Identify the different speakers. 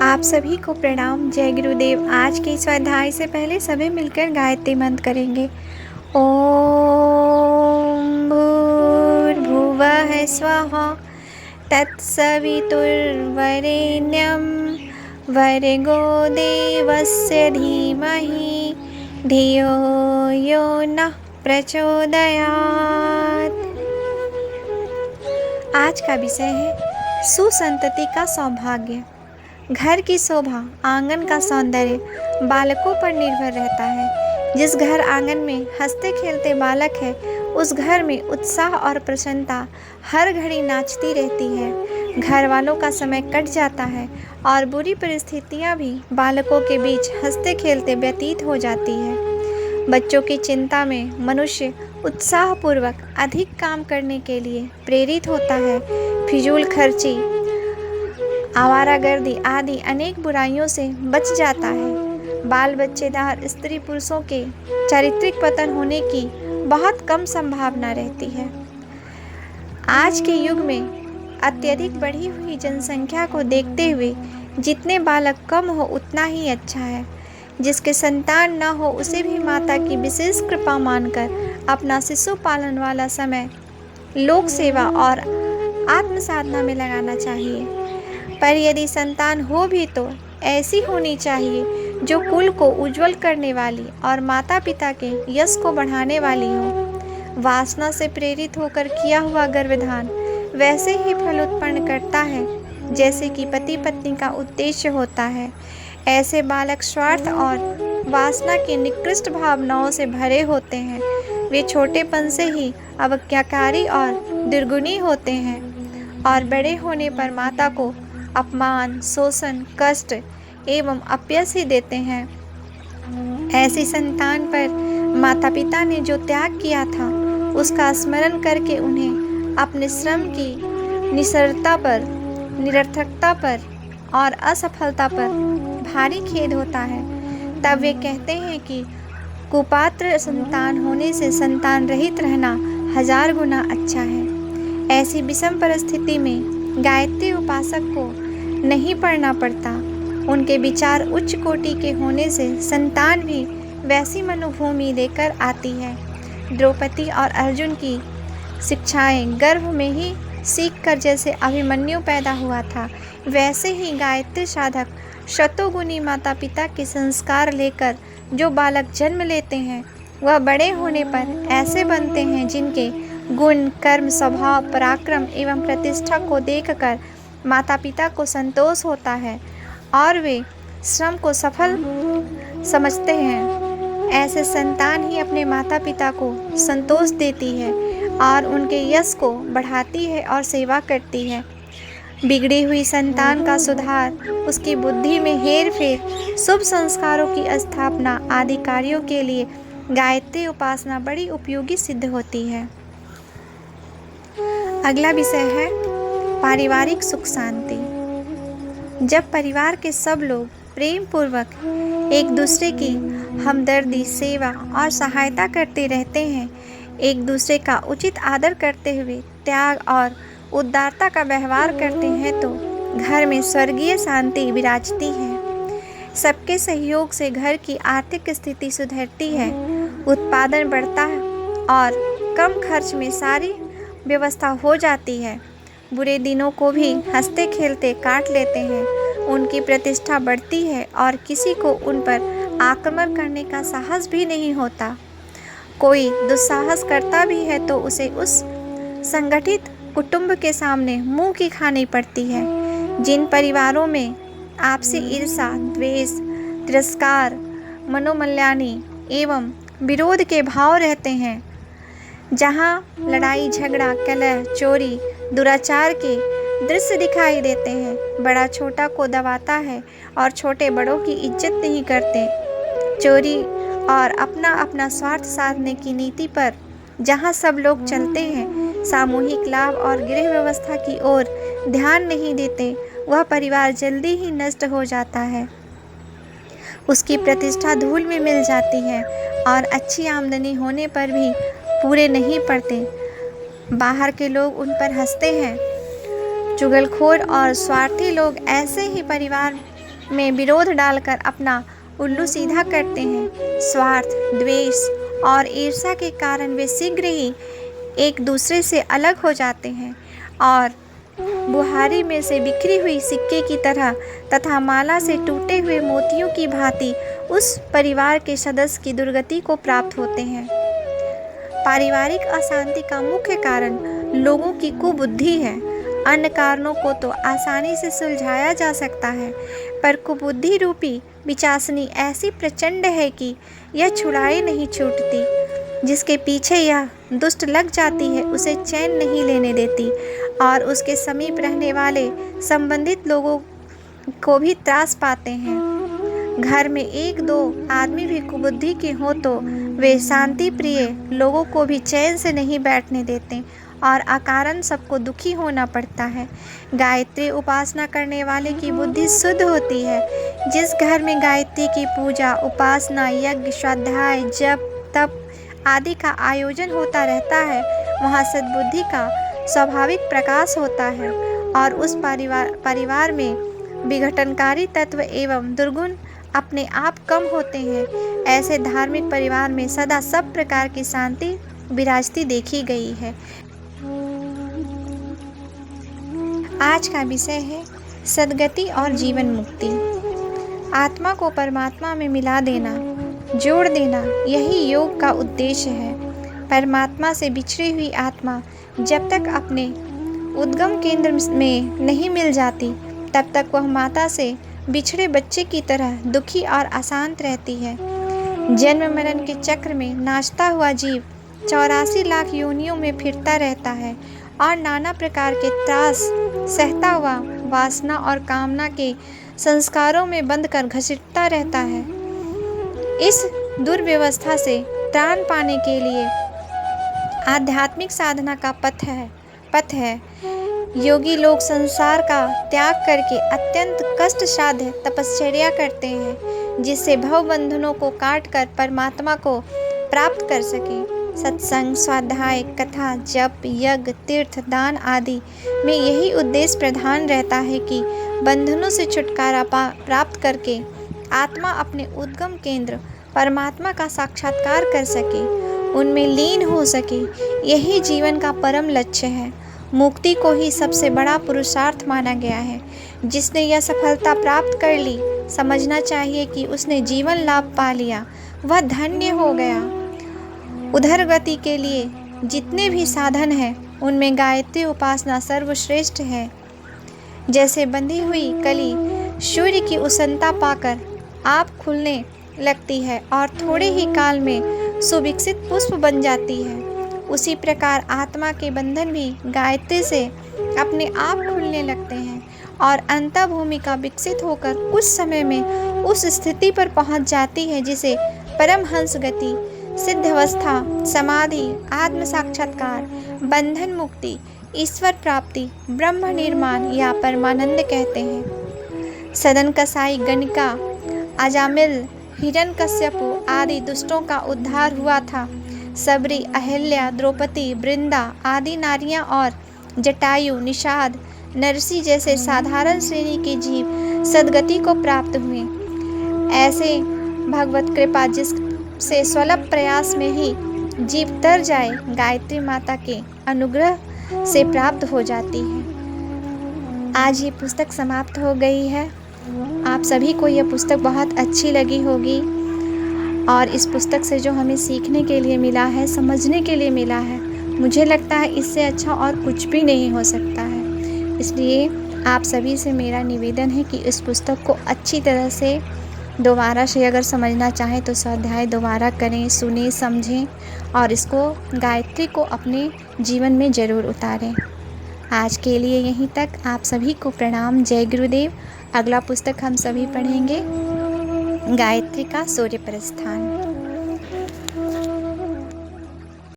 Speaker 1: आप सभी को प्रणाम। जय गुरुदेव। आज के इस अध्याय से पहले सभी मिलकर गायत्री मंत्र करेंगे। ओम भूर्भुवः स्वः तत्सवितुर्वरेण्यं भर्गो देवस्य धीमहि धियो यो नः प्रचोदयात्। आज का विषय है सुसंतति का सौभाग्य। घर की शोभा, आंगन का सौंदर्य बालकों पर निर्भर रहता है। जिस घर आंगन में हंसते खेलते बालक है, उस घर में उत्साह और प्रसन्नता हर घड़ी नाचती रहती है। घर वालों का समय कट जाता है और बुरी परिस्थितियां भी बालकों के बीच हंसते खेलते व्यतीत हो जाती है। बच्चों की चिंता में मनुष्य उत्साहपूर्वक अधिक काम करने के लिए प्रेरित होता है। फिजूल खर्ची, आवारागर्दी आदि अनेक बुराइयों से बच जाता है। बाल बच्चेदार स्त्री पुरुषों के चारित्रिक पतन होने की बहुत कम संभावना रहती है। आज के युग में अत्यधिक बढ़ी हुई जनसंख्या को देखते हुए जितने बालक कम हो उतना ही अच्छा है। जिसके संतान न हो उसे भी माता की विशेष कृपा मानकर अपना शिशु पालन वाला समय लोक सेवा और आत्म साधना में लगाना चाहिए। पर यदि संतान हो भी तो ऐसी होनी चाहिए जो कुल को उज्जवल करने वाली और माता पिता के यश को बढ़ाने वाली हो। वासना से प्रेरित होकर किया हुआ गर्भधान वैसे ही फल उत्पन्न करता है जैसे कि पति पत्नी का उद्देश्य होता है। ऐसे बालक स्वार्थ और वासना की निकृष्ट भावनाओं से भरे होते हैं। वे छोटेपन से ही अवज्ञाकारी और दुर्गुणी होते हैं और बड़े होने पर माता को अपमान, शोषण, कष्ट एवं अपयश ही देते हैं। ऐसी संतान पर माता पिता ने जो त्याग किया था उसका स्मरण करके उन्हें अपने श्रम की निरर्थकता पर और असफलता पर भारी खेद होता है। तब वे कहते हैं कि कुपात्र संतान होने से संतान रहित रहना 1000 गुना अच्छा है। ऐसी विषम परिस्थिति में गायत्री उपासक को नहीं पढ़ना पड़ता। उनके विचार उच्च कोटि के होने से संतान भी वैसी मनोभूमि लेकर आती है। द्रौपदी और अर्जुन की शिक्षाएं गर्भ में ही सीखकर जैसे अभिमन्यु पैदा हुआ था, वैसे ही गायत्री साधक शतोगुनी माता पिता के संस्कार लेकर जो बालक जन्म लेते हैं वह बड़े होने पर ऐसे बनते हैं जिनके गुण, कर्म, स्वभाव, पराक्रम एवं प्रतिष्ठा को देखकर माता पिता को संतोष होता है और वे श्रम को सफल समझते हैं। ऐसे संतान ही अपने माता पिता को संतोष देती है और उनके यश को बढ़ाती है और सेवा करती है। बिगड़ी हुई संतान का सुधार, उसकी बुद्धि में हेर फेर, शुभ संस्कारों की स्थापना आदि कार्यों के लिए गायत्री उपासना बड़ी उपयोगी सिद्ध होती है। अगला विषय है पारिवारिक सुख शांति। जब परिवार के सब लोग प्रेम पूर्वक एक दूसरे की हमदर्दी, सेवा और सहायता करते रहते हैं, एक दूसरे का उचित आदर करते हुए त्याग और उदारता का व्यवहार करते हैं, तो घर में स्वर्गीय शांति विराजती है। सबके सहयोग से घर की आर्थिक स्थिति सुधरती है, उत्पादन बढ़ता है और कम खर्च में सारी व्यवस्था हो जाती है। बुरे दिनों को भी हंसते खेलते काट लेते हैं। उनकी प्रतिष्ठा बढ़ती है और किसी को उन पर आक्रमण करने का साहस भी नहीं होता। कोई दुस्साहस करता भी है तो उसे उस संगठित कुटुंब के सामने मुंह की खानी पड़ती है। जिन परिवारों में आपसी ईर्ष्या, द्वेष, तिरस्कार, मनोमल्यानि एवं विरोध के भाव रहते हैं, जहाँ लड़ाई झगड़ा, कलह, चोरी, दुराचार के दृश्य दिखाई देते हैं, बड़ा छोटा को दबाता है और छोटे बड़ों की इज्जत नहीं करते, चोरी और अपना अपना स्वार्थ साधने की नीति पर जहाँ सब लोग चलते हैं, सामूहिक लाभ और गृह व्यवस्था की ओर ध्यान नहीं देते, वह परिवार जल्दी ही नष्ट हो जाता है। उसकी प्रतिष्ठा धूल में मिल जाती है और अच्छी आमदनी होने पर भी पूरे नहीं पड़ते। बाहर के लोग उन पर हंसते हैं। चुगलखोर और स्वार्थी लोग ऐसे ही परिवार में विरोध डालकर अपना उल्लू सीधा करते हैं। स्वार्थ, द्वेष और ईर्ष्या के कारण वे शीघ्र ही एक दूसरे से अलग हो जाते हैं और बुहारी में से बिखरी हुई सिक्के की तरह तथा माला से टूटे हुए मोतियों की भांति उस परिवार के सदस्य की दुर्गति को प्राप्त होते हैं। पारिवारिक अशांति का मुख्य कारण लोगों की कुबुद्धि है। अन्य कारणों को तो आसानी से सुलझाया जा सकता है, पर कुबुद्धि रूपी बिचासनी ऐसी प्रचंड है कि यह छुड़ाई नहीं छूटती। जिसके पीछे यह दुष्ट लग जाती है उसे चैन नहीं लेने देती और उसके समीप रहने वाले संबंधित लोगों को भी त्रास पाते हैं। घर में एक दो आदमी भी कुबुद्धि के हों तो वे शांति प्रिय लोगों को भी चैन से नहीं बैठने देते और अकारण सबको दुखी होना पड़ता है। गायत्री उपासना करने वाले की बुद्धि शुद्ध होती है। जिस घर में गायत्री की पूजा, उपासना, यज्ञ, स्वाध्याय, जप, तप आदि का आयोजन होता रहता है, वहाँ सद्बुद्धि का स्वाभाविक प्रकाश होता है और उस परिवार में विघटनकारी तत्व एवं दुर्गुण अपने आप कम होते हैं। ऐसे धार्मिक परिवार में सदा सब प्रकार की शांति विराजती देखी गई है। आज का विषय है सद्गति और जीवन मुक्ति। आत्मा को परमात्मा में मिला देना, जोड़ देना, यही योग का उद्देश्य है। परमात्मा से बिछड़ी हुई आत्मा जब तक अपने उद्गम केंद्र में नहीं मिल जाती तब तक वह माता से बिछड़े बच्चे की तरह दुखी और अशांत रहती है। जन्म मरण के चक्र में नाचता हुआ जीव 84 लाख योनियों में फिरता रहता है और नाना प्रकार के त्रास सहता हुआ वासना और कामना के संस्कारों में बंध कर घसीटता रहता है। इस दुर्व्यवस्था से त्राण पाने के लिए आध्यात्मिक साधना का पथ है। योगी लोग संसार का त्याग करके अत्यंत कष्ट साध्य तपश्चर्या करते हैं, जिससे भव बंधनों को काट कर परमात्मा को प्राप्त कर सके। सत्संग, स्वाध्याय, कथा, जप, यज्ञ, तीर्थ, दान आदि में यही उद्देश्य प्रधान रहता है कि बंधनों से छुटकारा प्राप्त करके आत्मा अपने उद्गम केंद्र परमात्मा का साक्षात्कार कर सके, उनमें लीन हो सके। यही जीवन का परम लक्ष्य है। मुक्ति को ही सबसे बड़ा पुरुषार्थ माना गया है। जिसने यह सफलता प्राप्त कर ली, समझना चाहिए कि उसने जीवन लाभ पा लिया, वह धन्य हो गया। उधर गति के लिए जितने भी साधन हैं उनमें गायत्री उपासना सर्वश्रेष्ठ है। जैसे बंधी हुई कली सूर्य की उष्णता पाकर आप खुलने लगती है और थोड़े ही काल में सुविकसित पुष्प बन जाती है, उसी प्रकार आत्मा के बंधन भी गायत्री से अपने आप खुलने लगते हैं और अंतर्भूमिका विकसित होकर कुछ समय में उस स्थिति पर पहुंच जाती है जिसे परमहंस गति, सिद्धावस्था, समाधि, आत्म साक्षात्कार, बंधन मुक्ति, ईश्वर प्राप्ति, ब्रह्म निर्माण या परमानंद कहते हैं। सदन कसाई, गणिका, अजामिल, हिरण्यकश्यपु आदि दुष्टों का उद्धार हुआ था। सबरी, अहिल्या, द्रौपदी, वृंदा आदि नारियां और जटायु, निषाद, नरसी जैसे साधारण श्रेणी के जीव सद्गति को प्राप्त हुए। ऐसे भगवत कृपा जिससे स्वल्प प्रयास में ही जीव तर जाए, गायत्री माता के अनुग्रह से प्राप्त हो जाती है। आज ये पुस्तक समाप्त हो गई है। आप सभी को यह पुस्तक बहुत अच्छी लगी होगी और इस पुस्तक से जो हमें सीखने के लिए मिला है, समझने के लिए मिला है, मुझे लगता है इससे अच्छा और कुछ भी नहीं हो सकता है। इसलिए आप सभी से मेरा निवेदन है कि इस पुस्तक को अच्छी तरह से दोबारा से अगर समझना चाहें तो स्वाध्याय दोबारा करें, सुने, समझें और इसको गायत्री को अपने जीवन में ज़रूर उतारें। आज के लिए यहीं तक। आप सभी को प्रणाम। जय गुरुदेव। अगला पुस्तक हम सभी पढ़ेंगे गायत्री का सूर्य प्रस्थान।